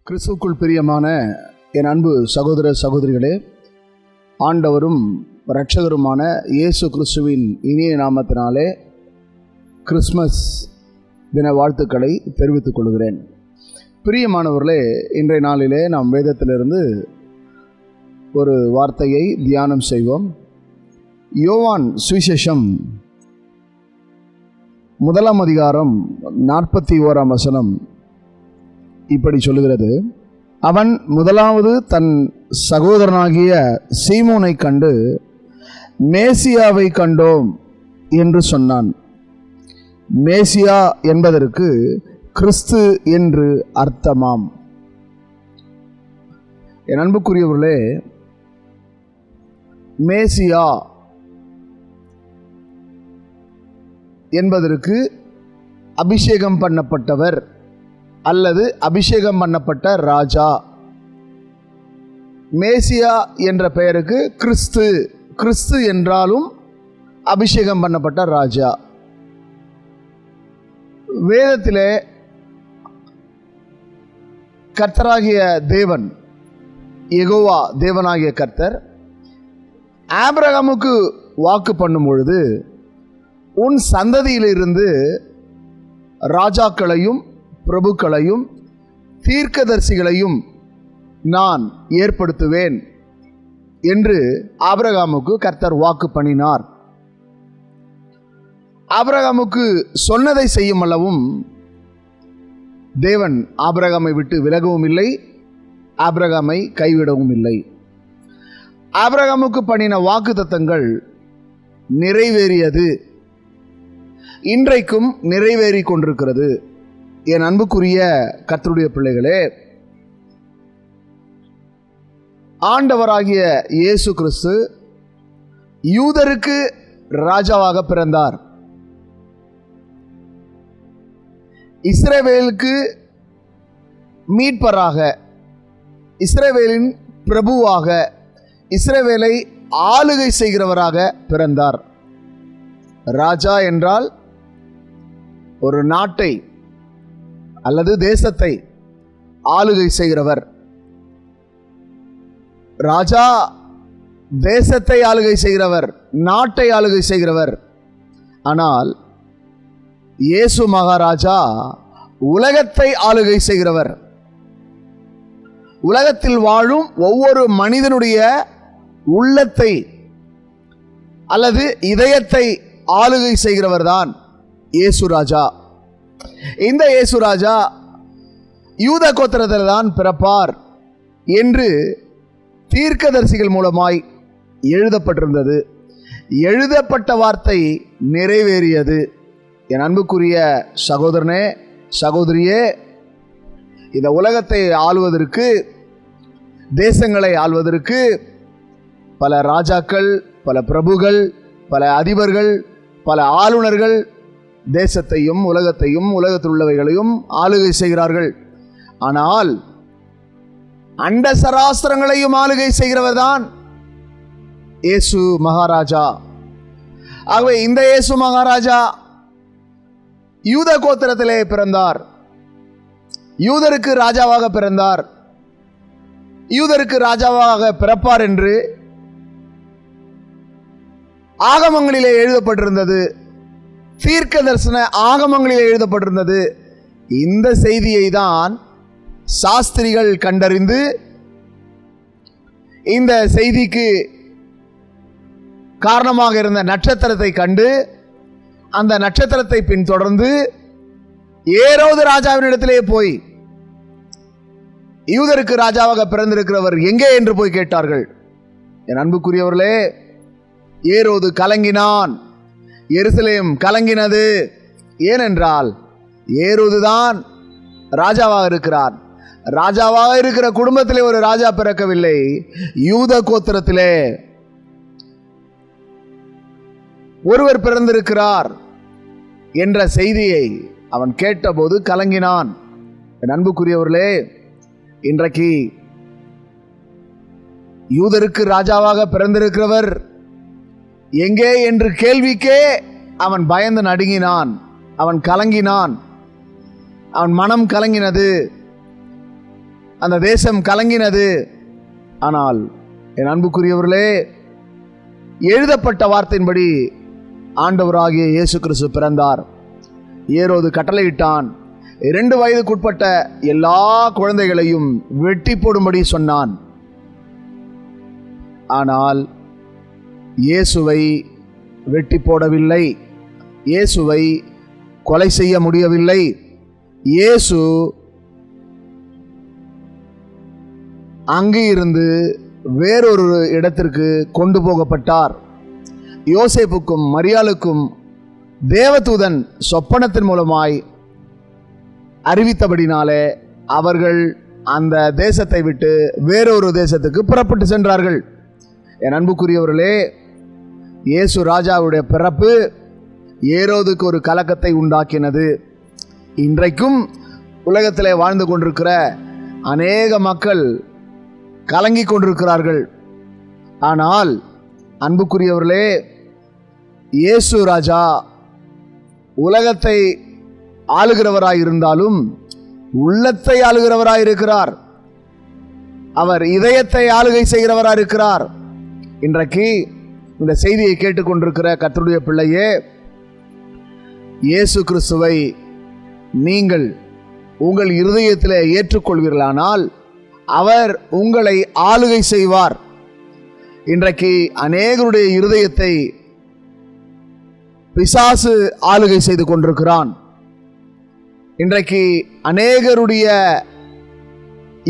கிறிஸ்துவுக்குள் பிரியமான என் அன்பு சகோதர சகோதரிகளே, ஆண்டவரும் இரட்சகருமான இயேசு கிறிஸ்துவின் இனிய நாமத்தினாலே கிறிஸ்மஸ் தின வாழ்த்துக்களை தெரிவித்துக் கொள்கிறேன். பிரியமானவர்களே, இன்றைய நாளிலே நாம் வேதத்திலிருந்து ஒரு வார்த்தையை தியானம் செய்வோம். யோவான் சுவிசேஷம் 1 அதிகாரம் 41 வசனம் இப்படி சொல்லுகிறது: அவன் முதலாவது தன் சகோதரனாகிய சீமோனை கண்டு, மேசியாவை கண்டோம் என்று சொன்னான். மேசியா என்பதற்கு கிறிஸ்து என்று அர்த்தமாம். என் அன்புக்குரியவர்களே, மேசியா என்பதற்கு அபிஷேகம் பண்ணப்பட்டவர் அல்லது அபிஷேகம் பண்ணப்பட்ட ராஜா. மேசியா என்ற பெயருக்கு கிறிஸ்து என்றாலும் அபிஷேகம் பண்ணப்பட்ட ராஜா. வேதத்திலே கர்த்தராகிய தேவன், யெகோவா தேவனாகிய கர்த்தர் ஆபிரகாமுக்கு வாக்கு பண்ணும் பொழுது, உன் சந்ததியிலிருந்து ராஜாக்களையும் பிரபுக்களையும் தீர்க்கதரிசிகளையும் நான் ஏற்படுத்துவேன் என்று ஆபிரகாமுக்கு கர்த்தர் வாக்கு பண்ணினார். ஆபிரகாமுக்கு சொன்னதை செய்யும் அளவும் தேவன் ஆபிரகாமை விட்டு விலகவும் இல்லை, ஆபிரகாமை கைவிடவும் இல்லை. ஆபிரகாமுக்கு பண்ணின வாக்குத்தத்தங்கள் நிறைவேறியது, இன்றைக்கும் நிறைவேறி கொண்டிருக்கிறது. என் அன்புக்குரிய கர்த்தருடைய பிள்ளைகளே, ஆண்டவராகிய இயேசு கிறிஸ்து யூதருக்கு ராஜாவாக பிறந்தார். இஸ்ரவேலுக்கு மீட்பராக, இஸ்ரவேலின் பிரபுவாக, இஸ்ரவேலை ஆளுகை செய்கிறவராக பிறந்தார். ராஜா என்றால் ஒரு நாட்டை அல்லது தேசத்தை ஆளுகை செய்கிறவர். ராஜா தேசத்தை ஆளுகை செய்கிறவர், நாட்டை ஆளுகை செய்கிறவர். ஆனால் இயேசு மகாராஜா உலகத்தை ஆளுகை செய்கிறவர். உலகத்தில் வாழும் ஒவ்வொரு மனிதனுடைய உள்ளத்தை அல்லது இதயத்தை ஆளுகை செய்கிறவர் தான் இயேசு ராஜா. இந்த இயேசு ராஜா யூத கோத்திரத்தில் தான் பிறப்பார் என்று தீர்க்கதரிசிகள் மூலமாய் எழுதப்பட்டிருந்தது. எழுதப்பட்ட வார்த்தை நிறைவேறியது. என் அன்புக்குரிய சகோதரனே, சகோதரியே, இந்த உலகத்தை ஆளுவதற்கு, தேசங்களை ஆள்வதற்கு பல ராஜாக்கள், பல பிரபுகள், பல அதிபர்கள், பல ஆளுநர்கள் தேசத்தையும் உலகத்தையும் உலகத்தில் உள்ளவைகளையும் ஆளுகை செய்கிறார்கள். ஆனால் அண்ட சராஸ்திரங்களையும் ஆளுகை செய்கிறவர் தான் இயேசு மகாராஜா. ஆகவே இந்த இயேசு மகாராஜா யூத கோத்திரத்திலே பிறந்தார், யூதருக்கு ராஜாவாக பிறந்தார். யூதருக்கு ராஜாவாக பிறப்பார் என்று ஆகமங்களிலே எழுதப்பட்டிருந்தது, தீர்க்க தரிசன ஆகமங்களிலே எழுதப்பட்டிருந்தது. இந்த செய்தியை தான் சாஸ்திரிகள் கண்டறிந்து இந்த செய்திக்கு காரணமாக இருந்த நட்சத்திரத்தை கண்டு, அந்த நட்சத்திரத்தை பின்தொடர்ந்து ஏரோது ராஜாவினிடத்திலே போய், யூதருக்கு ராஜாவாக பிறந்திருக்கிறவர் எங்கே என்று போய் கேட்டார்கள். என் அன்புக்குரியவர்களே, ஏரோது கலங்கினான், எருசலேம் கலங்கினது. ஏனென்றால் ஏரோதுதான் ராஜாவாக இருக்கிறார். ராஜாவாக இருக்கிற குடும்பத்திலே ஒரு ராஜா பிறக்கவில்லை, யூத கோத்திரத்திலே ஒருவர் பிறந்திருக்கிறார் என்ற செய்தியை அவன் கேட்டபோது கலங்கினான். என் அன்புக்குரியவர்களே, இன்றைக்கு யூதருக்கு ராஜாவாக பிறந்திருக்கிறவர் எங்கே என்று கேள்விக்கே அவன் பயந்து நடுங்கினான், அவன் கலங்கினான், அவன் மனம் கலங்கினது. அந்த தேசம் கலங்கினது. ஆனால் என் அன்புக்குரியவர்களே, எழுதப்பட்ட வார்த்தையின்படி ஆண்டவராகிய இயேசு கிறிஸ்து பிறந்தார். ஏரோது கட்டளையிட்டான். 2 வயதுக்குட்பட்ட எல்லா குழந்தைகளையும் வெட்டி போடும்படி சொன்னான். ஆனால் இயேசுவை வெட்டி போடவில்லை. இயேசுவை கொலை செய்ய முடியவில்லை. இயேசு அங்கு இருந்து வேறொரு இடத்திற்கு கொண்டு போகப்பட்டார். யோசேப்புக்கும் மரியாளுக்கும் தேவதூதன் சொப்பனத்தின் மூலமாய் அறிவித்தபடினாலே அவர்கள் அந்த தேசத்தை விட்டு வேறொரு தேசத்துக்கு புறப்பட்டு சென்றார்கள். என் அன்புக்குரியவர்களே, இயேசு ராஜாவுடைய பிறப்பு ஏரோதுக்கு ஒரு கலக்கத்தை உண்டாக்கினது. இன்றைக்கும் உலகத்திலே வாழ்ந்து கொண்டிருக்கிற அநேக மக்கள் கலங்கி கொண்டிருக்கிறார்கள். ஆனால் அன்புக்குரியவர்களே, இயேசு ராஜா உலகத்தை ஆளுகிறவராய் இருந்தாலும் உள்ளத்தை ஆளுகிறவராய் இருக்கிறார். அவர் இதயத்தை ஆளுகை செய்கிறவராய் இருக்கிறார். இன்றைக்கு இந்த செய்தியை கேட்டுக்கொண்டிருக்கிற கர்த்தருடைய பிள்ளையே, இயேசு கிறிஸ்துவை நீங்கள் உங்கள் இருதயத்தில் ஏற்றுக்கொள்வீர்களானால் அவர் உங்களை ஆளுகை செய்வார். இன்றைக்கு அநேகருடைய இருதயத்தை பிசாசு ஆளுகை செய்து கொண்டிருக்கிறான். இன்றைக்கு அநேகருடைய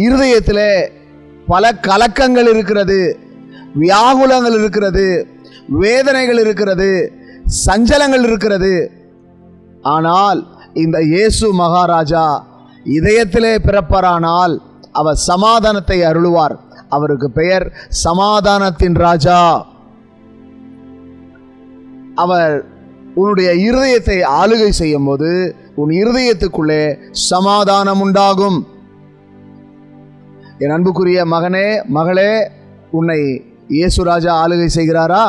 இருதயத்தில் பல கலக்கங்கள் இருக்கிறது, வியாகுலங்கள் இருக்கிறது, வேதனைகள் இருக்கிறது, சஞ்சலங்கள் இருக்கிறது. ஆனால் இந்த இயேசு மகாராஜா இதயத்திலே பிறப்பாரானால் அவர் சமாதானத்தை அருளுவார். அவருக்கு பெயர் சமாதானத்தின் ராஜா. அவர் உன்னுடைய இருதயத்தை ஆளுகை செய்யும் போது உன் இருதயத்துக்குள்ளே சமாதானம் உண்டாகும். என் அன்புக்குரிய மகனே, மகளே, உன்னை இயேசு ராஜா ஆளுகை செய்கிறாரா?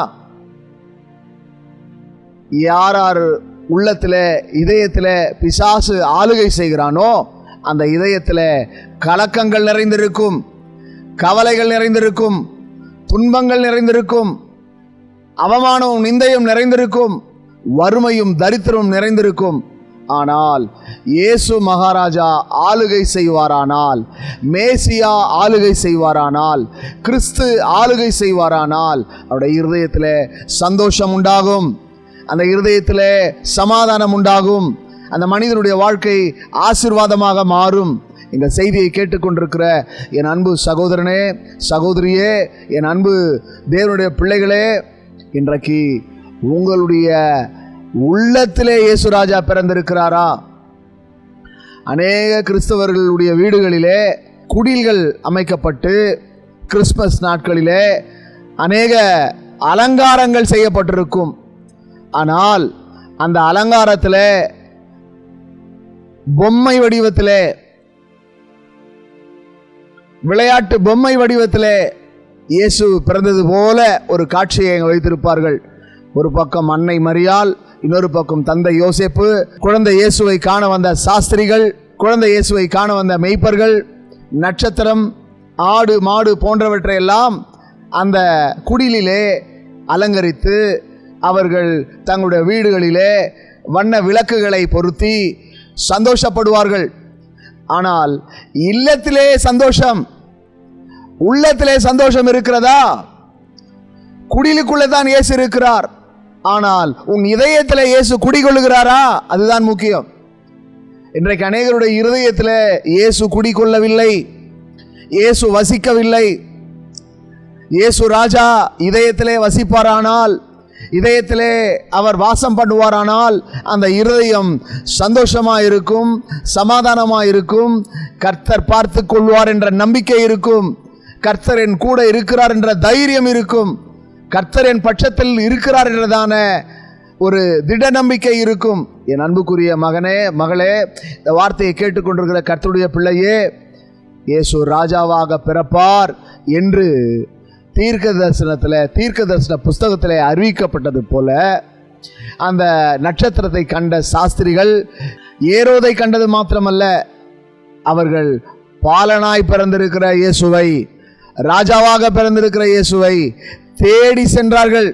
யார் உள்ளத்தில் இதயத்தில் பிசாசு ஆளுகை செய்கிறானோ அந்த இதயத்தில் கலக்கங்கள் நிறைந்திருக்கும், கவலைகள் நிறைந்திருக்கும், துன்பங்கள் நிறைந்திருக்கும், அவமானமும் நிந்தையும் நிறைந்திருக்கும், வறுமையும் தரித்திரமும் நிறைந்திருக்கும். ஆனால் இயேசு மகாராஜா ஆளுகை செய்வாரானால், மேசியா ஆளுகை செய்வாரானால், கிறிஸ்து ஆளுகை செய்வாரானால் அவருடைய இருதயத்தில் சந்தோஷம் உண்டாகும், அந்த இருதயத்தில் சமாதானம் உண்டாகும், அந்த மனிதனுடைய வாழ்க்கை ஆசீர்வாதமாக மாறும். இந்த செய்தியை கேட்டுக்கொண்டிருக்கிற என் அன்பு சகோதரனே, சகோதரியே, என் அன்பு தேவனுடைய பிள்ளைகளே, இன்றைக்கு உங்களுடைய உள்ளத்திலே இயேசு ராஜா பிறந்திருக்கிறாரா? அநேக கிறிஸ்தவர்களுடைய வீடுகளிலே குடில்கள் அமைக்கப்பட்டு கிறிஸ்மஸ் நாட்களிலே அநேக அலங்காரங்கள் செய்யப்பட்டிருக்கும். ஆனால் அந்த அலங்காரத்தில் பொம்மை வடிவத்தில், விளையாட்டு பொம்மை வடிவத்தில் இயேசு பிறந்தது போல ஒரு காட்சியை வைத்திருப்பார்கள். ஒரு பக்கம் அன்னை மரியாள், இன்னொரு பக்கம் தந்தை யோசேப்பு, குழந்தை இயேசுவை காண வந்த சாஸ்திரிகள், குழந்தை இயேசுவை காண வந்த மெய்ப்பர்கள், நட்சத்திரம், ஆடு மாடு போன்றவற்றையெல்லாம் அந்த குடிலிலே அலங்கரித்து அவர்கள் தங்களுடைய வீடுகளிலே வண்ண விளக்குகளை பொருத்தி சந்தோஷப்படுவார்கள். ஆனால் இல்லத்திலே சந்தோஷம், உள்ளத்திலே சந்தோஷம் இருக்கிறதா? குடிலுக்குள்ளே தான் இயேசு இருக்கிறார். ஆனால் உன் இதயத்தில் இயேசு குடிகொள்ளுகிறாரா? அதுதான் முக்கியம். இன்றைக்கு அநேகருடைய இருதயத்தில் இயேசு குடிகொள்ளவில்லை, இயேசு வசிக்கவில்லை. இயேசு ராஜா இதயத்திலே வசிப்பாரானால், இதயத்திலே அவர் வாசம் பண்ணுவாரானால் அந்த இருதயம் சந்தோஷமாக இருக்கும், சமாதானமாக இருக்கும். கர்த்தர் பார்த்து கொள்வார் என்ற நம்பிக்கை இருக்கும், கர்த்தர் என் கூட இருக்கிறார் என்ற தைரியம் இருக்கும், கர்த்தர் என் பட்சத்தில் இருக்கிறார் என்றதான ஒரு திட நம்பிக்கை இருக்கும். என் அன்புக்குரிய மகனே, மகளே, இந்த வார்த்தையை கேட்டுக்கொண்டிருக்கிற கர்த்தருடைய பிள்ளையே, இயேசு ராஜாவாக பிறப்பார் என்று தீர்க்க தரிசன புஸ்தகத்தில் அறிவிக்கப்பட்டது போல அந்த நட்சத்திரத்தை கண்ட சாஸ்திரிகள் ஏரோதை கண்டது மாத்திரமல்ல, அவர்கள் பாலனாய் பிறந்திருக்கிற இயேசுவை, ராஜாவாக பிறந்திருக்கிற இயேசுவை தேடி சென்றார்கள்.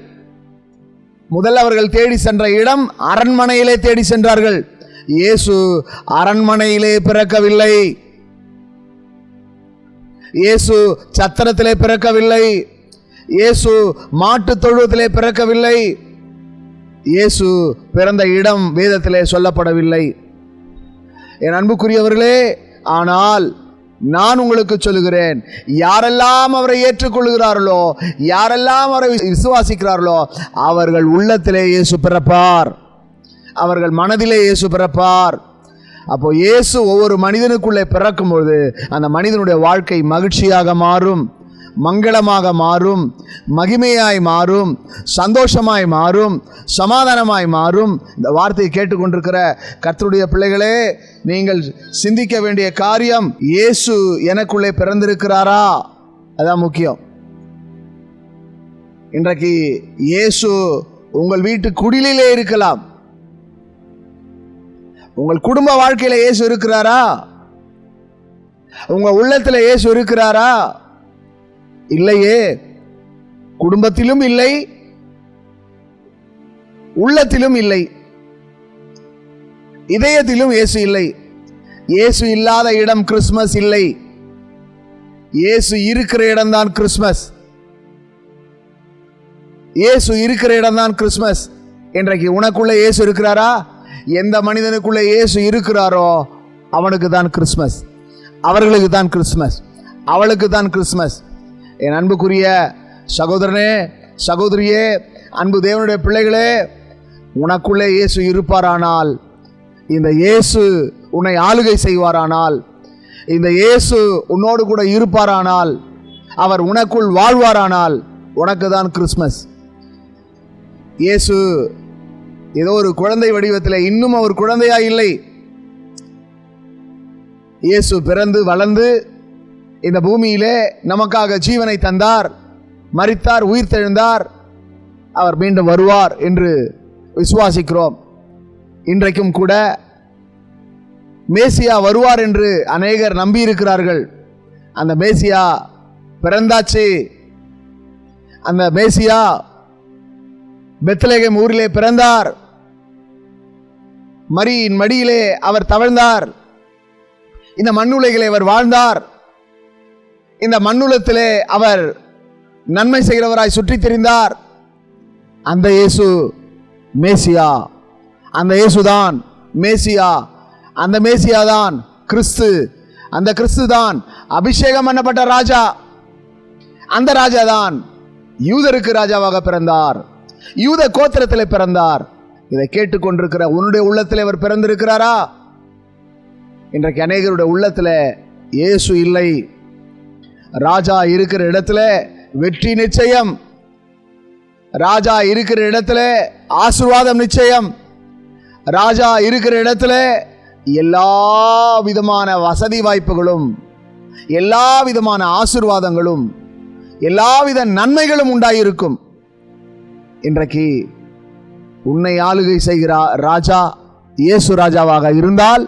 முதல் அவர்கள் தேடி சென்ற இடம் அரண்மனையிலே தேடி சென்றார்கள். இயேசு அரண்மனையிலே பிறக்கவில்லை. இயேசு சத்திரத்திலே பிறக்கவில்லை. இயேசு மாட்டு தொழுவத்திலே பிறக்கவில்லை. இயேசு பிறந்த இடம் வேதத்திலே சொல்லப்படவில்லை. என் அன்புக்குரியவர்களே, ஆனால் நான் உங்களுக்கு சொல்லுகிறேன், யாரெல்லாம் அவரை ஏற்றுக்கொள்கிறார்களோ, யாரெல்லாம் அவரை விசுவாசிக்கிறார்களோ, அவர்கள் உள்ளத்திலே இயேசு பிறப்பார், அவர்கள் மனதிலே இயேசு பிறப்பார். அப்போ இயேசு ஒவ்வொரு மனிதனுக்குள்ளே பிறக்கும்போது அந்த மனிதனுடைய வாழ்க்கை மகிழ்ச்சியாக மாறும், மங்களமாக மாறும், மகிமையாய் மாறும், சந்தோஷமாய் மாறும், சமாதானமாய் மாறும். இந்த வார்த்தையை கேட்டுக்கொண்டிருக்கிற கர்த்தருடைய பிள்ளைகளே, நீங்கள் சிந்திக்க வேண்டிய காரியம், இயேசு எனக்குள்ளே பிறந்திருக்கிறாரா? அதான் முக்கியம். இன்றைக்கு இயேசு உங்கள் வீட்டு குடிலிலே இருக்கலாம். உங்கள் குடும்ப வாழ்க்கையில இயேசு இருக்கிறாரா? உங்க உள்ளத்துல இயேசு இருக்கிறாரா? இல்லையே. குடும்பத்திலும் இல்லை, உள்ளத்திலும் இல்லை, இதயத்திலும் இயேசு இல்லை. இயேசு இல்லாத இடம் கிறிஸ்மஸ் இல்லை. இயேசு இருக்கிற இடம்தான் கிறிஸ்மஸ். இயேசு இருக்கிற இடம்தான் கிறிஸ்மஸ். இன்றைக்கு உனக்குள்ள இயேசு இருக்கிறாரா? எந்த மனிதனுக்குள்ள இயேசு இருக்கிறாரோ அவனுக்கு தான் கிறிஸ்மஸ், அவர்களுக்கு தான் கிறிஸ்மஸ், அவளுக்கு தான் கிறிஸ்மஸ். என் அன்புக்குரிய சகோதரனே, சகோதரியே, அன்பு தேவனுடைய பிள்ளைகளே, உனக்குள்ளே இயேசு இருப்பாரானால், இந்த இயேசு உன்னை ஆளுகை செய்வாரானால், இந்த இயேசு உன்னோடு கூட இருப்பாரானால், அவர் உனக்குள் வாழ்வாரானால் உனக்கு தான் கிறிஸ்மஸ். இயேசு ஏதோ ஒரு குழந்தை வடிவத்தில், இன்னும் அவர் குழந்தையா இல்லை. இயேசு பிறந்து வளர்ந்து இந்த பூமியிலே நமக்காக ஜீவனை தந்தார், மரித்தார், உயிர் தெழுந்தார், அவர் மீண்டும் வருவார் என்று விசுவாசிக்கிறோம். இன்றைக்கும் கூட மேசியா வருவார் என்று அநேகர் நம்பி இருக்கிறார்கள். அந்த மேசியா பிறந்தாச்சு. அந்த மேசியா பெத்லகேம் ஊரிலே பிறந்தார். மரியின் மடியிலே அவர் தவழ்ந்தார். இந்த மண்ணுலகிலே அவர் வாழ்ந்தார். இந்த மண்ணுலத்திலே அவர் நன்மை செய்கிறவராய் சுற்றித் திரிந்தார். அந்த இயேசு மேசியா, அந்த இயேசுதான் மேசியா, அந்த மேசியா தான் கிறிஸ்து, அந்த கிறிஸ்து தான் அபிஷேகம் பண்ணப்பட்ட ராஜா. அந்த ராஜா தான் யூதருக்கு ராஜாவாக பிறந்தார், யூத கோத்திரத்திலே பிறந்தார். இதை கேட்டுக்கொண்டிருக்கிற உன்னுடைய உள்ளத்திலே அவர் பிறந்திருக்கிறாரா? இன்றைக்கு அநேகருடைய உள்ளத்திலே இயேசு இல்லை. ராஜா இருக்கிற இடத்துல வெற்றி நிச்சயம், ராஜா இருக்கிற இடத்துல ஆசீர்வாதம் நிச்சயம், ராஜா இருக்கிற இடத்துல எல்லா விதமான வசதி வாய்ப்புகளும், எல்லா விதமான ஆசீர்வாதங்களும், எல்லாவித நன்மைகளும் உண்டாயிருக்கும். இன்றைக்கு உன்னை ஆளுகை செய்கிற ராஜா இயேசு ராஜாவாக இருந்தால்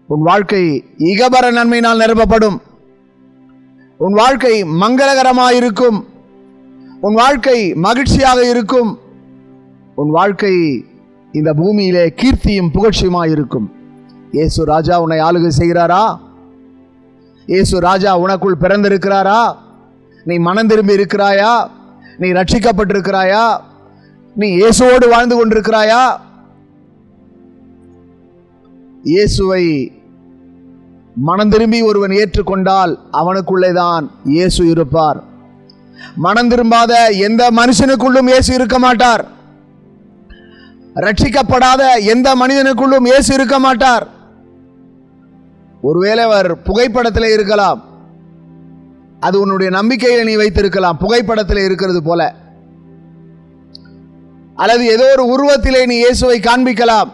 உன் வாழ்க்கை இகபர நன்மையினால் நிரப்பப்படும். உன் வாழ்க்கை மங்களகரமாயிருக்கும். உன் வாழ்க்கை மகிழ்ச்சியாக இருக்கும். உன் வாழ்க்கை இந்த பூமியிலே கீர்த்தியும் புகழ்ச்சியுமாயிருக்கும். இயேசு ராஜா உன்னை ஆளுகை செய்கிறாரா? இயேசு ராஜா உனக்குள் பிறந்திருக்கிறாரா? நீ மனம் திரும்பி இருக்கிறாயா? நீ ரட்சிக்கப்பட்டிருக்கிறாயா? நீ இயேசுவோடு வாழ்ந்து கொண்டிருக்கிறாயா? இயேசுவை மனம் திரும்பி ஒருவன் ஏற்றுக்கொண்டால் அவனுக்குள்ளே தான் இயேசு இருப்பார். மனம் திரும்பாத எந்த மனுஷனுக்குள்ளும் இயேசு இருக்க மாட்டார். ரட்சிக்கப்படாத எந்த மனிதனுக்குள்ளும் இயேசு இருக்க மாட்டார். ஒருவேளை அவர் புகைப்படத்தில் இருக்கலாம், அது உன்னுடைய நம்பிக்கையை நீ வைத்திருக்கலாம், புகைப்படத்தில் இருக்கிறது போல. அல்லது ஏதோ ஒரு உருவத்திலே நீ இயேசுவை காண்பிக்கலாம்.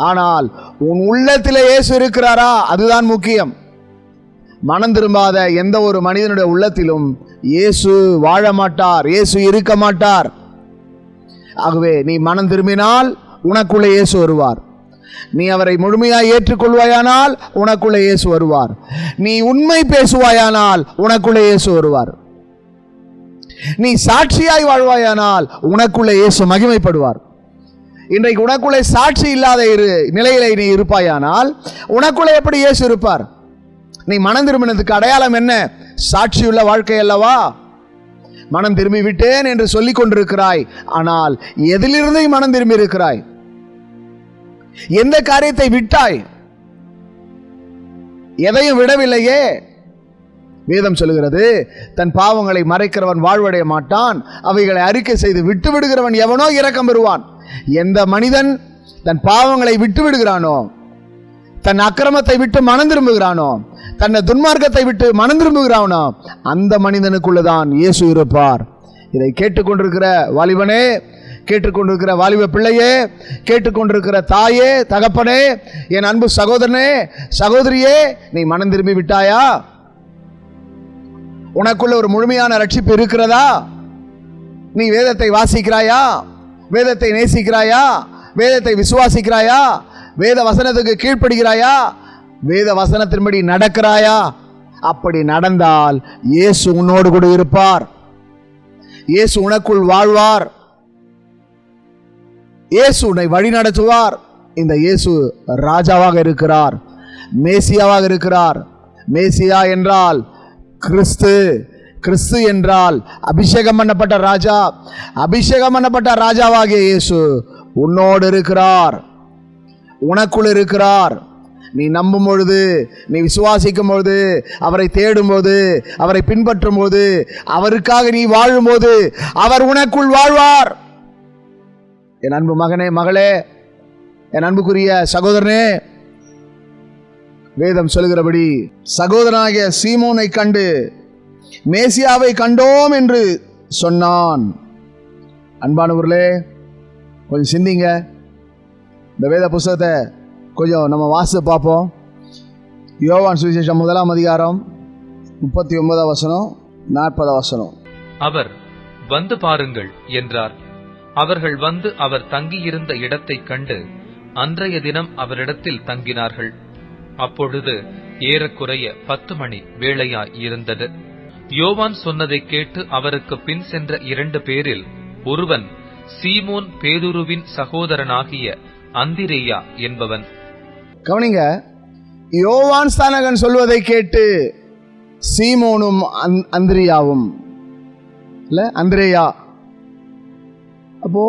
ஆனால் உன் உள்ளத்திலே இயேசு இருக்கிறாரா? அதுதான் முக்கியம். மனம் திரும்பாத எந்த ஒரு மனிதனுடைய உள்ளத்திலும் இயேசு வாழ மாட்டார், இயேசு இருக்க மாட்டார். ஆகவே நீ மனம் திரும்பினால் உனக்குள்ளே இயேசு வருவார். நீ அவரை முழுமையாய் ஏற்றுக்கொள்வாயானால் உனக்குள்ளே இயேசு வருவார். நீ உண்மை பேசுவாயானால் உனக்குள்ளே இயேசு வருவார். நீ சாட்சியாய் வாழ்வாயானால் உனக்குள்ளே இயேசு மகிமைப்படுவார். இன்றைக்கு உனக்குள்ளே சாட்சி இல்லாத நிலையில நீ இருப்பாயானால் உனக்குள்ளே எப்படி இயேசு இருப்பார்? நீ மனம் திரும்பினதுக்கு அடையாளம் என்ன? சாட்சியுள்ள வாழ்க்கை அல்லவா? மனம் திரும்பி விட்டேன் என்று சொல்லிக் கொண்டிருக்கிறாய், ஆனால் எதிலிருந்து மனம் திரும்பி இருக்கிறாய்? எந்த காரியத்தை விட்டாய்? எதையும் விடவில்லையே. வேதம் சொல்லுகிறது, தன் பாவங்களை மறைக்கிறவன் வாழ்வடைய மாட்டான், அவைகளை அறிக்கை செய்து விட்டு விடுகிறவன் எவனோ இரக்கம் பெறுவான். எந்த மனிதன் தன் பாவங்களை விட்டு விடுகிறானோ, தன் அக்கிரமத்தை விட்டு மனம் திரும்புகிறானோ, தன்னை துன்மார்க்கத்தை விட்டு மனம் திரும்புகிறானோ, அந்த மனிதனுக்குள்ளதான் இயேசு இருப்பார். இதை கேட்டுக்கொண்டிருக்கிற வாலிபனே, கேட்டுக்கொண்டிருக்கிற வாலிப பிள்ளையே, கேட்டுக்கொண்டிருக்கிற தாயே, தகப்பனே, என் அன்பு சகோதரனே, சகோதரியே, நீ மனம் திரும்பி விட்டாயா? உனக்குள்ள ஒரு முழுமையான ரட்சிப்பு இருக்கிறதா? நீ வேதத்தை வாசிக்கிறாயா? வேதத்தை நேசிக்கிறாயா? வேதத்தை விசுவாசிக்கிறாயா? வேத வசனத்துக்கு கீழ்ப்படுகிறாயா? வேத வசனத்தின்படி நடக்கிறாயா? அப்படி நடந்தால் இயேசு உன்னோடு கூட இருப்பார். இயேசு உனக்குள் வாழ்வார். இயேசு உன்னை வழி நடத்துவார். இந்த இயேசு ராஜாவாக இருக்கிறார், மேசியாவாக இருக்கிறார். மேசியா என்றால் கிறிஸ்து, கிறிஸ்து என்றால் அபிஷேகம் பண்ணப்பட்ட ராஜா. அபிஷேகம் பண்ணப்பட்ட ராஜாவாகிய இயேசு உன்னோடு இருக்கிறார், உனக்குள் இருக்கிறார். நீ நம்பும் பொழுது, நீ விசுவாசிக்கும் பொழுது, அவரை தேடும் போது, அவரை பின்பற்றும் போது, அவருக்காக நீ வாழும் போது அவர் உனக்குள் வாழ்வார். என் அன்பு மகனே, மகளே, என் அன்புக்குரிய சகோதரனே, வேதம் சொல்கிறபடி சகோதரனாகிய சீமோனை கண்டு மேசியாவை கண்டோம் என்று சொன்னான். அன்பானவர்களே, கொஞ்சம் சிந்திங்க. இந்த வேத புஸ்தகத்தை கொஞ்சம் நம்ம வாசித்து பார்ப்போம். யோவான் சுவிசேஷம் 1ஆம் அதிகாரம் 39 வசனம் 40 வசனம். அவர் வந்து பாருங்கள் என்றார். அவர்கள் வந்து அவர் தங்கியிருந்த இடத்தை கண்டு அன்றைய தினம் அவரிடத்தில் தங்கினார்கள். அப்பொழுது ஏறக்குறைய 10 மணி வேளையாய் இருந்தது. யோவான் சொன்னதை கேட்டு அவருக்கு பின் சென்ற 2 பேரில் ஒருவன் சீமோன் பேதுருவின் சகோதரனாகிய அந்திரேயா என்பவன். கவனிங்க, யோவான் ஸ்நானகன் சொல்வதை கேட்டு சீமோனும் அந்திரேயாவும் இல்ல அந்திரேயா, அப்போ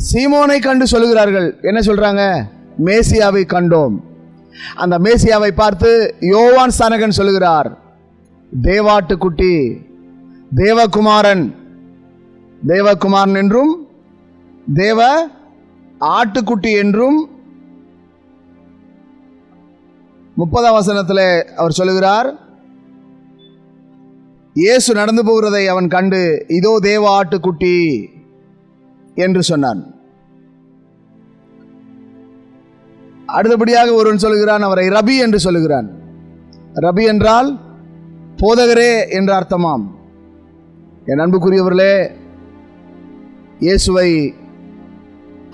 சீமோனை கண்டு சொல்லுகிறார்கள். என்ன சொல்றாங்க? மேசியாவை கண்டோம். அந்த மேசியாவை பார்த்து யோவான் ஸ்நானகன் சொல்லுகிறார், தேவாட்டுக்குட்டி, தேவகுமாரன், தேவகுமாரன் என்றும் தேவ ஆட்டுக்குட்டி என்றும் 30ஆம் வசனத்தில் அவர் சொல்லுகிறார். இயேசு நடந்து போகிறதை அவன் கண்டு இதோ தேவ ஆட்டுக்குட்டி என்று சொன்னான். அடுத்தபடியாக ஒருவன் சொல்லுகிறான், அவரை ரபி என்று சொல்லுகிறான். ரபி என்றால் போதகரே என்ற அர்த்தமாம். என் அன்புக்குரியவர்களே, இயேசுவை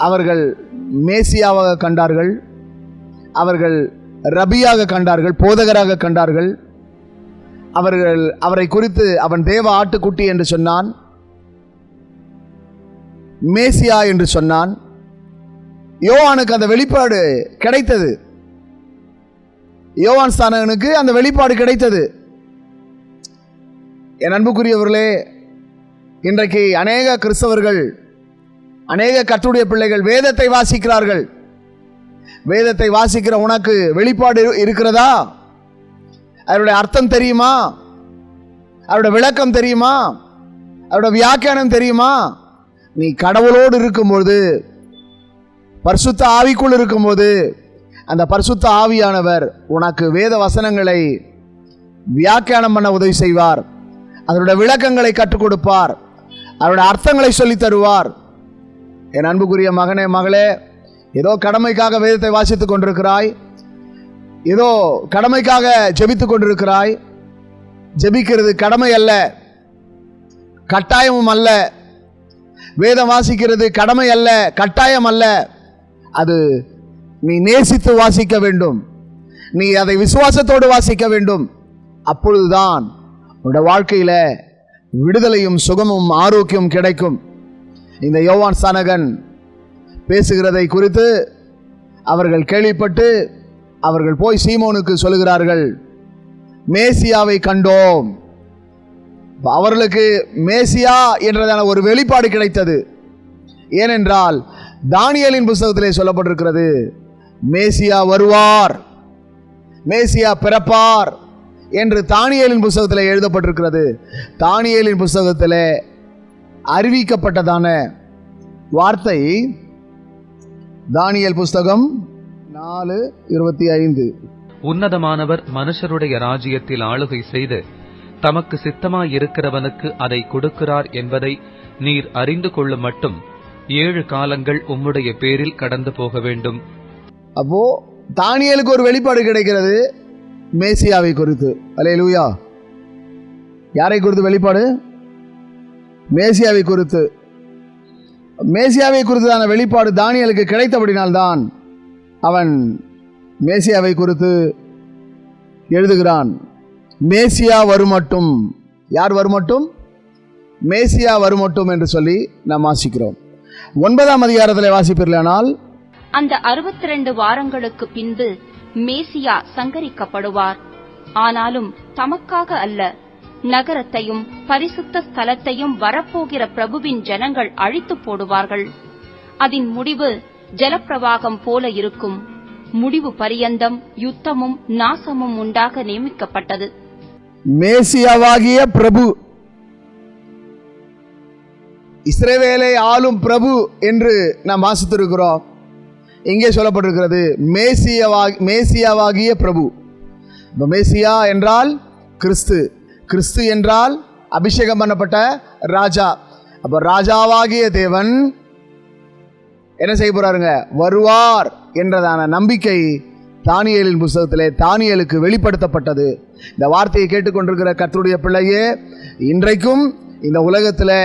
அவர்கள் மேசியாவாக கண்டார்கள், அவர்கள் ரபியாக கண்டார்கள், போதகராக கண்டார்கள். அவர்கள் அவரை குறித்து அவன் தேவ ஆட்டுக்குட்டி என்று சொன்னான், மேசியா என்று சொன்னான். யோவானுக்கு அந்த வெளிப்பாடு கிடைத்தது. யோவான் ஸ்நானகனுக்கு அந்த வெளிப்பாடு கிடைத்தது. என் அன்புக்குரியவர்களே, இன்றைக்கு அநேக கிறிஸ்தவர்கள், அநேக கர்த்தருடைய பிள்ளைகள் வேதத்தை வாசிக்கிறார்கள். வேதத்தை வாசிக்கிற உனக்கு வெளிப்பாடு இருக்கிறதா? அதனுடைய அர்த்தம் தெரியுமா? அதனுடைய விளக்கம் தெரியுமா? அதனுடைய வியாக்கியானம் தெரியுமா? நீ கடவுளோடு இருக்கும்போது, பரிசுத்த ஆவிக்குள் இருக்கும்போது, அந்த பரிசுத்த ஆவியானவர் உனக்கு வேத வசனங்களை வியாக்கியானம் பண்ண உதவி செய்வார். அதனுடைய விளக்கங்களை கற்றுக் கொடுப்பார். அதனுடைய அர்த்தங்களை சொல்லித் தருவார். என் அன்புக்குரிய மகனே, மகளே, ஏதோ கடமைக்காக வேதத்தை வாசித்துக் கொண்டிருக்கிறாய், ஏதோ கடமைக்காக ஜெபித்துக் கொண்டிருக்கிறாய். ஜெபிக்கிறது கடமை அல்ல, கட்டாயமும் அல்ல. வேதம் வாசிக்கிறது கடமை அல்ல, கட்டாயம் அல்ல. அது நீ நேசித்து வாசிக்க வேண்டும், நீ அதை விசுவாசத்தோடு வாசிக்க வேண்டும். அப்பொழுதுதான் உன்னுடைய வாழ்க்கையில விடுதலையும் சுகமும் ஆரோக்கியம் கிடைக்கும். இந்த யோவான் ஸ்நானகன் பேசுகிறதை குறித்து அவர்கள் கேள்விப்பட்டு அவர்கள் போய் சீமோனுக்கு சொல்லுகிறார்கள், மேசியாவை கண்டோம். அவர்களுக்கு மேசியா என்றதான ஒரு வெளிப்பாடு கிடைத்தது. ஏனென்றால் தானியேலின் புத்தகத்திலே சொல்லப்பட்டிருக்கிறது, மேசியா வருவார், மேசியா பிறப்பார் என்று தானியேலின் புத்தகத்தில் எழுதப்பட்டிருக்கிறது. தானியேலின் புத்தகத்தில் அறிவிக்கப்பட்டதான வார்த்தை தானியேல் புஸ்தகம் 4:25. உன்னதமானவர் மனுஷருடைய ராஜ்யத்தில் ஆளுகை செய்து தமக்கு சித்தமாயிருக்கிறவனுக்கு அதை கொடுக்கிறார் என்பதை நீர் அறிந்து கொள்ளும் மட்டும் 7 காலங்கள் உம்முடைய பேரில் கடந்து போக வேண்டும். அப்போ தானியேலுக்கு ஒரு வெளிப்பாடு கிடைக்கிறது மேசியாவை குறித்து. அல்லேலூயா. யாரை குறித்து வெளிப்பாடு? மேசியாவை குறித்து. மேசியாவை குறித்தான வெளிப்பாடு தானியேலுக்கு கிடைத்தபடினால்தான் அவன் மேசியாவை குறித்து எழுதுகிறான். மேசியா வருமட்டும். யார் வருமட்டும்? மேசியா வருமட்டும் என்று சொல்லி நாம் வாசிக்கிறோம். 9ஆம் அதிகாரத்தில் வாசிப்பீர்களானால், அந்த 62 வாரங்களுக்கு பின்பு மேசியா சங்கரிக்கப்படுவார். ஆனாலும் தமக்காக அல்ல, நகரத்தையும் பரிசுத்த ஸ்தலத்தையும் வரப்போகிற பிரபுவின் ஜனங்கள் அழித்து போடுவார்கள். அதன் முடிவு ஜலப்பிரவாகம் போல இருக்கும். முடிவு பரியந்தம் யுத்தமும் நாசமும் உண்டாக நியமிக்கப்பட்டது. மேசியாவாகிய பிரபு, இஸ்ரவேலை ஆளும் பிரபு என்று நாம் வாசித்திருக்கிறோம். இங்கே சொல்லப்பட்டிருக்கிறது மேசியாவாகிய பிரபு. மேசியா என்றால் கிறிஸ்து, கிறிஸ்து என்றால் அபிஷேகம் பண்ணப்பட்ட ராஜா. அப்ப ராஜாவாகிய தேவன் என்ன செய்ய போறாருங்க? வருவார் என்றதான நம்பிக்கை தானியேலின் புத்தகத்திலே தானியேலுக்கு வெளிப்படுத்தப்பட்டது. இந்த வார்த்தையை கேட்டுக்கொண்டிருக்கிற கர்த்தருடைய பிள்ளையே, இன்றைக்கும் இந்த உலகத்தில்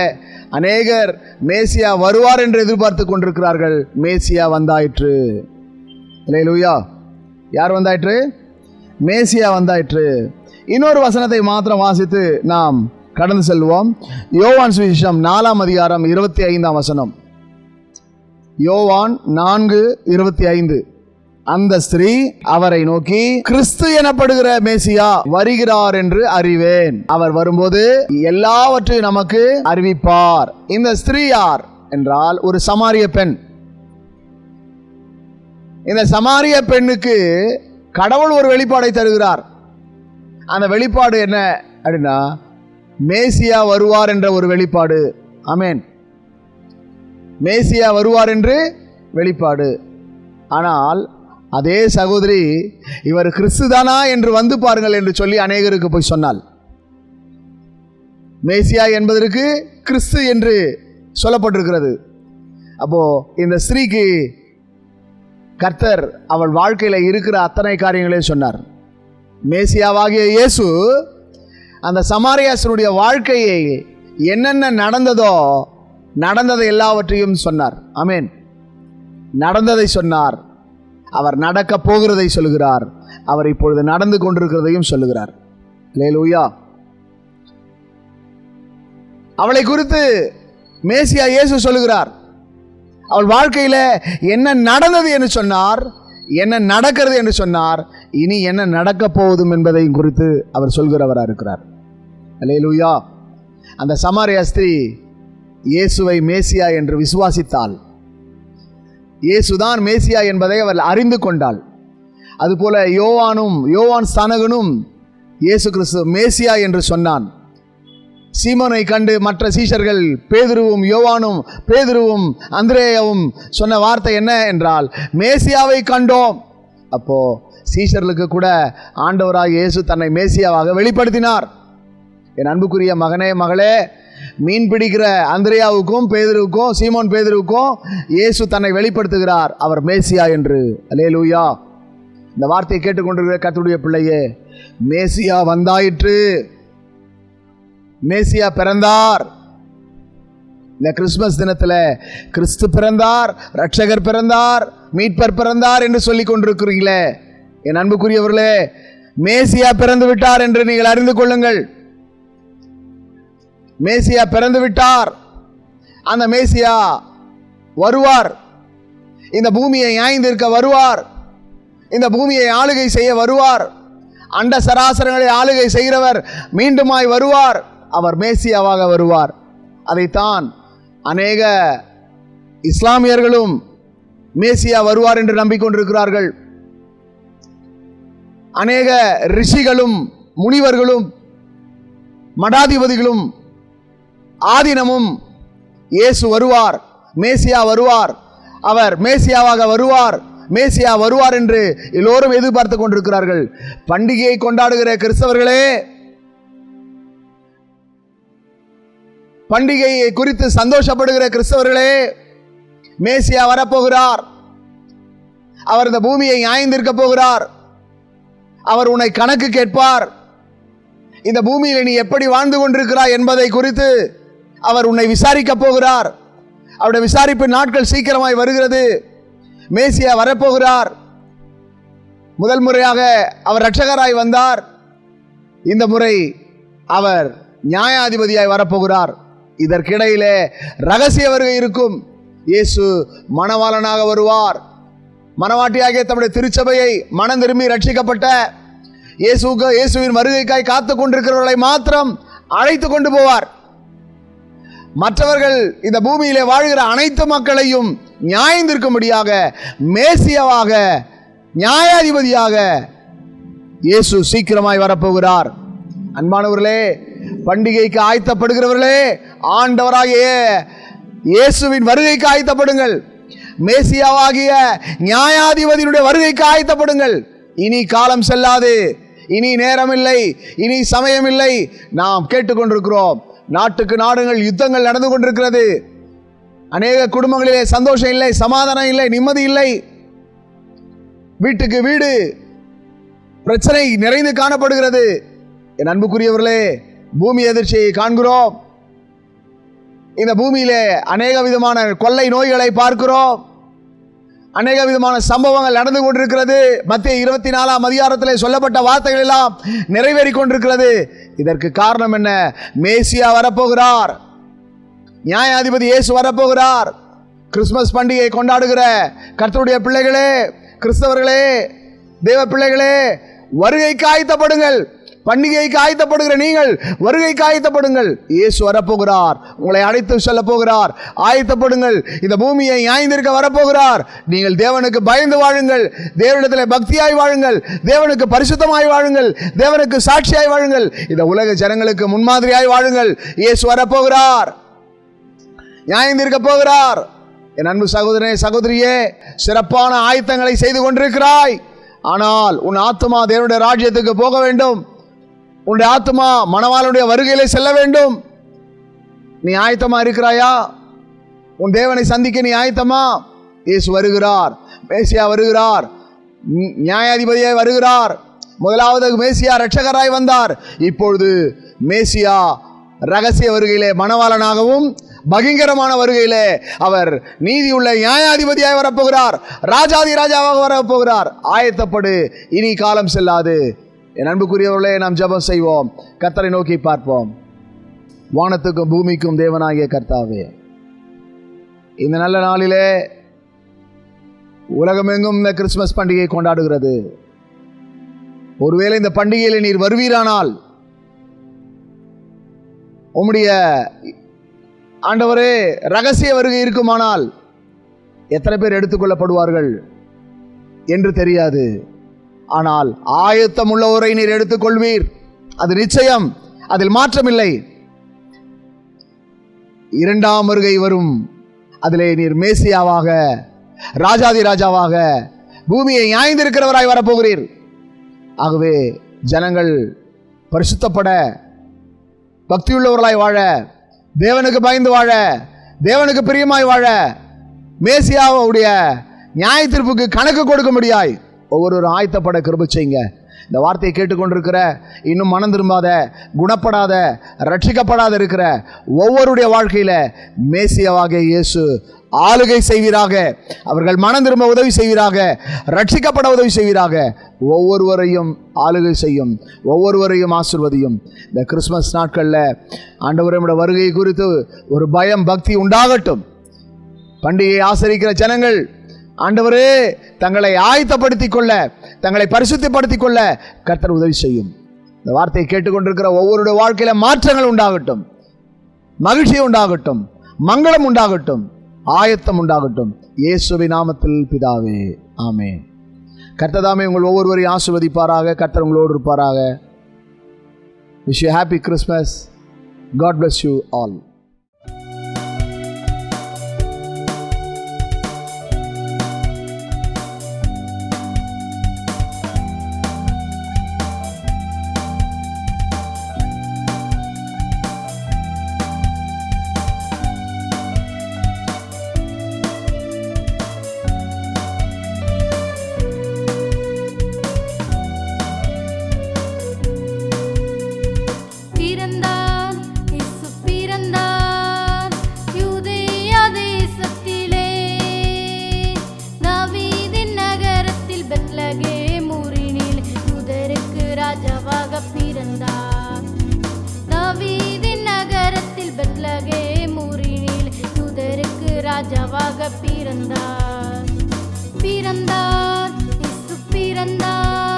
அநேகர் மேசியா வருவார் என்று எதிர்பார்த்து கொண்டிருக்கிறார்கள். மேசியா வந்தாயிற்று. அல்லேலூயா. யார் வந்தாயிற்று? மேசியா வந்தாயிற்று. இன்னொரு வசனத்தை மாத்திரம் வாசித்து நாம் கடந்து செல்வோம். யோவான் சுவிசேஷம் 4ஆம் அதிகாரம் 25ஆம் வசனம். யோவான் 4:25. அந்த ஸ்திரீ அவரை நோக்கி, கிறிஸ்து எனப்படுகிற மேசியா வருகிறார் என்று அறிவேன். அவர் வரும்போது எல்லாவற்றையும் நமக்கு அறிவிப்பார். இந்த ஸ்திரீ யார் என்றால் ஒரு சமாரிய பெண். இந்த சமாரிய பெண்ணுக்கு கடவுள் ஒரு வெளிப்பாடை தருகிறார். அந்த வெளிப்பாடு என்ன அப்படின்னா, மேசியா வருவார் என்ற ஒரு வெளிப்பாடு. ஆமென். மேசியா வருவார் என்று வெளிப்பாடு. ஆனால் அதே சகோதரி, இவர் கிறிஸ்துதானா என்று வந்து பாருங்கள் என்று சொல்லி அநேகருக்கு போய் சொன்னாள். மேசியா என்பதற்கு கிறிஸ்து என்று சொல்லப்பட்டிருக்கிறது. அப்போ இந்த ஸ்திரீக்கு கர்த்தர் அவள் வாழ்க்கையில் இருக்கிற அத்தனை காரியங்களையும் சொன்னார். மேசியாவாகிய இயேசு அந்த சமாரியாசனுடைய வாழ்க்கையை என்னென்ன நடந்ததோ நடந்ததை எல்லாவற்றையும் சொன்னார். ஆமென். நடந்ததை சொன்னார். அவர் நடக்க போகிறதை சொல்லுகிறார். அவர் இப்பொழுது நடந்து கொண்டிருக்கிறதையும் சொல்லுகிறார். அல்லேலூயா. அவளை குறித்து மேசியா இயேசு சொல்லுகிறார். அவள் வாழ்க்கையில என்ன நடந்தது என்று சொன்னார், என்ன நடக்கிறது என்று சொன்னார், இனி என்ன நடக்க போவதும் என்பதை குறித்து அவர் சொல்கிறவராக இருக்கிறார். அல்லேலூயா. அந்த சமாரிய ஸ்திரீ இயேசுவை மேசியா என்று விசுவாசித்தாள். இயேசுதான் மேசியா என்பதை அவள் அறிந்து கொண்டாள். அதுபோல யோவான் ஸ்நானகனும் இயேசு கிறிஸ்து மேசியா என்று சொன்னான். சீமோனை கண்டு மற்ற சீஷர்கள் பேதுருவும் அந்திரேயாவும் சொன்ன வார்த்தை என்ன என்றால், மேசியாவை கண்டோம். அப்போ சீஷர்களுக்கு கூட ஆண்டவராக இயேசு தன்னை மேசியாவாக வெளிப்படுத்தினார். என் அன்புக்குரிய மகனே மகளே, மீன் பிடிக்கிற அந்திரேயாவுக்கும் பேதுருவுக்கும் சீமோன் பேதுருவுக்கும் இயேசு தன்னை வெளிப்படுத்துகிறார், அவர் மேசியா என்று. அல்லேலூயா. இந்த வார்த்தையை கேட்டுக்கொண்டிருக்கிற கர்த்தருடைய பிள்ளையே, மேசியா வந்தாயிற்று. மேசியா பிறந்தார். இந்த கிறிஸ்துமஸ் தினத்தில் கிறிஸ்து பிறந்தார், ரட்சகர் பிறந்தார், மீட்பர் பிறந்தார் என்று சொல்லிக் கொண்டிருக்கிறீங்களே, என் அன்புக்குரியவர்களே, மேசியா பிறந்து விட்டார் என்று நீங்கள் அறிந்து கொள்ளுங்கள். மேசியா பிறந்து விட்டார். அந்த மேசியா வருவார், இந்த பூமியை நியாயந்தீர்க்க வருவார், இந்த பூமியை ஆளுகை செய்ய வருவார். அண்ட சராசரங்களை ஆளுகை செய்கிறவர் மீண்டுமாய் வருவார். அவர் மேசியாவாக வருவார். அதைத்தான் அநேக இஸ்லாமியர்களும் மேசியா வருவார் என்று நம்பிக்கொண்டிருக்கிறார்கள். அநேக ரிஷிகளும் முனிவர்களும் மடாதிபதிகளும் ஆதீனமும் இயேசு வருவார், மேசியா வருவார், அவர் மேசியாவாக வருவார், மேசியா வருவார் என்று எல்லோரும் எதிர்பார்த்து கொண்டிருக்கிறார்கள். பண்டிகையை கொண்டாடுகிற கிறிஸ்தவர்களே, பண்டிகையை குறித்து சந்தோஷப்படுகிற கிறிஸ்தவர்களே, மேசியா வரப்போகிறார். அவர் இந்த பூமியை நியாயந்தீர்க்க போகிறார். அவர் உன்னை கணக்கு கேட்பார். இந்த பூமியில் நீ எப்படி வாழ்ந்து கொண்டிருக்கிறாய் என்பதை குறித்து அவர் உன்னை விசாரிக்க போகிறார். அவருடைய விசாரிப்பு நாட்கள் சீக்கிரமாய் வருகிறது. மேசியா வரப்போகிறார். முதல் முறையாக அவர் இரட்சகராய் வந்தார். இந்த முறை அவர் நியாயாதிபதியாய் வரப்போகிறார். இதற்கிடையிலே ரகசிய வருகை இருக்கும். இயேசு மணவாளனாக வருவார். மணவாட்டியாகிய தம்முடைய திருச்சபையை மனம் திரும்பி ரட்சிக்கப்பட்ட இயேசுவின் வருகைக்காய் காத்துக் கொண்டிருக்கிறவர்களை மாத்திரம் அழைத்து கொண்டு போவார். மற்றவர்கள் இந்த பூமியிலே வாழ்கிற அனைத்து மக்களையும் நியாயந்தீர்க்கும்படியாக மேசியாவாக, நியாயாதிபதியாக இயேசு சீக்கிரமாய் வரப்போகிறார். அன்பானவர்களே, பண்டிகைக்கு ஆயத்தப்படுகிறவர்களே, ஆண்டவராகிய இயேசுவின் வருகைக்கு ஆயத்தப்படுங்கள். மேசியாவாகிய நியாயாதிபதியினுடைய வருகைக்கு ஆயத்தப்படுங்கள். இனி காலம் செல்லாது, இனி நேரமில்லை, இனி சமயமில்லை. நாம் கேட்டுக்கொண்டிருக்கிறோம், நாட்டுக்கு நாடுகள் யுத்தங்கள் நடந்து கொண்டிருக்கிறது. அநேக குடும்பங்களிலே சந்தோஷம் இல்லை, சமாதானம் இல்லை, நிம்மதி இல்லை. வீட்டுக்கு வீடு பிரச்சனை நிறைந்து காணப்படுகிறது. என் அன்புக்குரியவர்களே, பூமி எதிர்ச்சியை காண்கிறோம். இந்த பூமியிலே அநேக விதமான கொள்ளை நோய்களை பார்க்கிறோம். அநேக விதமான சம்பவங்கள் நடந்து கொண்டிருக்கிறது. மத்திய 24ஆம் அதிகாரத்திலே சொல்லப்பட்ட வார்த்தைகள் எல்லாம் நிறைவேறி கொண்டிருக்கிறது. இதற்கு காரணம் என்ன? மேசியா வரப்போகிறார், நியாயாதிபதி இயேசு வரப்போகிறார். கிறிஸ்துமஸ் பண்டிகையை கொண்டாடுகிற கர்த்தருடைய பிள்ளைகளே, கிறிஸ்தவர்களே, தேவ பிள்ளைகளே, வருகைக்கு ஆயத்தப்படுங்கள். பண்டிகைக்கு ஆயத்தப்படுகிற நீங்கள் வருகைக்கு ஆயத்தப்படுங்கள். இயேசு வரப்போகிறார், உங்களை அழைத்து செல்ல போகிறார். ஆயத்தப்படுங்கள். இந்த பூமியை நியாயந்தீர்க்க வரப்போகிறார். நீங்கள் தேவனுக்கு பயந்து வாழுங்கள், தேவனிடத்தில் பக்தியாய் வாழுங்கள், தேவனுக்கு பரிசுத்தமாய் வாழுங்கள், தேவனுக்கு சாட்சியாய் வாழுங்கள், இந்த உலக ஜனங்களுக்கு முன்மாதிரியாய் வாழுங்கள். இயேசு வரப்போகிறார், நியாயந்தீர்க்க போகிறார். என் அன்பு சகோதரனே, சகோதரியே, சிறப்பான ஆயத்தங்களை செய்து கொண்டிருக்கிறாய். ஆனால் உன் ஆத்துமா தேவனுடைய ராஜ்யத்துக்கு போக வேண்டும். உன்னுடைய ஆத்துமா மணவாளனுடைய வருகையிலே செல்ல வேண்டும். நீ ஆயத்தமா இருக்கிறாயா? உன் தேவனை சந்திக்க நீ ஆயத்தமா? இயேசு வருகிறார், மேசியா வருகிறார், நியாயாதிபதியாய் வருகிறார். முதலாவது மேசியா இரட்சகராய் வந்தார். இப்பொழுது மேசியா ரகசிய வருகையிலே மணவாளனாகவும் பகிங்கரமான வருகையிலே அவர் நீதியுள்ள நியாயாதிபதியாய் வரப்போகிறார், ராஜாதி ராஜாவாக வரப்போகிறார். ஆயத்தப்படு, இனி காலம் செல்லாது. என் அன்புக்குரியவர்களே, நாம் ஜெபம் செய்வோம், கர்த்தரை நோக்கி பார்ப்போம். வானத்துக்கும் பூமிக்கும் தேவனாகிய கர்த்தாவே, இந்த நல்ல நாளிலே உலகமெங்கும் இந்த கிறிஸ்துமஸ் பண்டிகை கொண்டாடுகிறது. ஒருவேளை இந்த பண்டிகையில் நீர் வருவீரானால், உம்முடைய ஆண்டவரே ரகசிய வருகை இருக்குமானால் எத்தனை பேர் எடுத்துக்கொள்ளப்படுவார்கள் என்று தெரியாது. ஆனால் ஆயத்தம் உள்ளவரை நீர் எடுத்துக்கொள்வீர், அது நிச்சயம், அதில் மாற்றமில்லை. இரண்டாம் வருகை வரும், அதிலே நீர் மேசியாவாக, ராஜாதி ராஜாவாக, பூமியை நியாயந்திருக்கிறவராய் வரப்போகிறீர். ஆகவே ஜனங்கள் பரிசுத்தப்பட, பக்தியுள்ளவர்களாய் வாழ, தேவனுக்கு பயந்து வாழ, தேவனுக்கு பிரியமாய் வாழ, மேசியாவுடைய நியாய தீர்ப்புக்கு கணக்கு கொடுக்க முடியாய் ஒவ்வொருவரும் ஆயத்தப்பட கிருபை செய்யுங்க. இந்த வார்த்தையை கேட்டுக்கொண்டிருக்கிற, இன்னும் மனம் திரும்பாத, குணப்படாத, ரட்சிக்கப்படாத இருக்கிற ஒவ்வொருடைய வாழ்க்கையில மேசியாவாகிய இயேசு ஆளுகை செய்வீராக. அவர்கள் மனம் திரும்ப உதவி செய்வீராக, ரட்சிக்கப்பட உதவி செய்வீராக. ஒவ்வொருவரையும் ஆளுகை செய்யும், ஒவ்வொருவரையும் ஆசீர்வதியும். இந்த கிறிஸ்மஸ் நாட்களில் ஆண்டவருடைய வருகை குறித்து ஒரு பயம், பக்தி உண்டாகட்டும். பண்டிகையை ஆசரிக்கிற ஜனங்கள் ஆண்டவரே தங்களை ஆயத்தப்படுத்திக் கொள்ள, தங்களை பரிசுத்தப்படுத்திக் கொள்ள கர்த்தர் உதவி செய்யும். இந்த வார்த்தையை கேட்டுக்கொண்டிருக்கிற ஒவ்வொருடைய வாழ்க்கையில மாற்றங்கள் உண்டாகட்டும், மகிழ்ச்சி உண்டாகட்டும், மங்களம் உண்டாகட்டும், ஆயத்தம் உண்டாகட்டும். இயேசுவின் நாமத்தில் பிதாவே, ஆமென். கர்த்தர் தாமே உங்கள் ஒவ்வொருவரையும் ஆசீர்வதிப்பாராக. கர்த்தர் உங்களோடு இருப்பாராக. Wish you happy Christmas. God bless you all. ராஜாவாக பிறந்தார், இயேசு பிறந்தார்.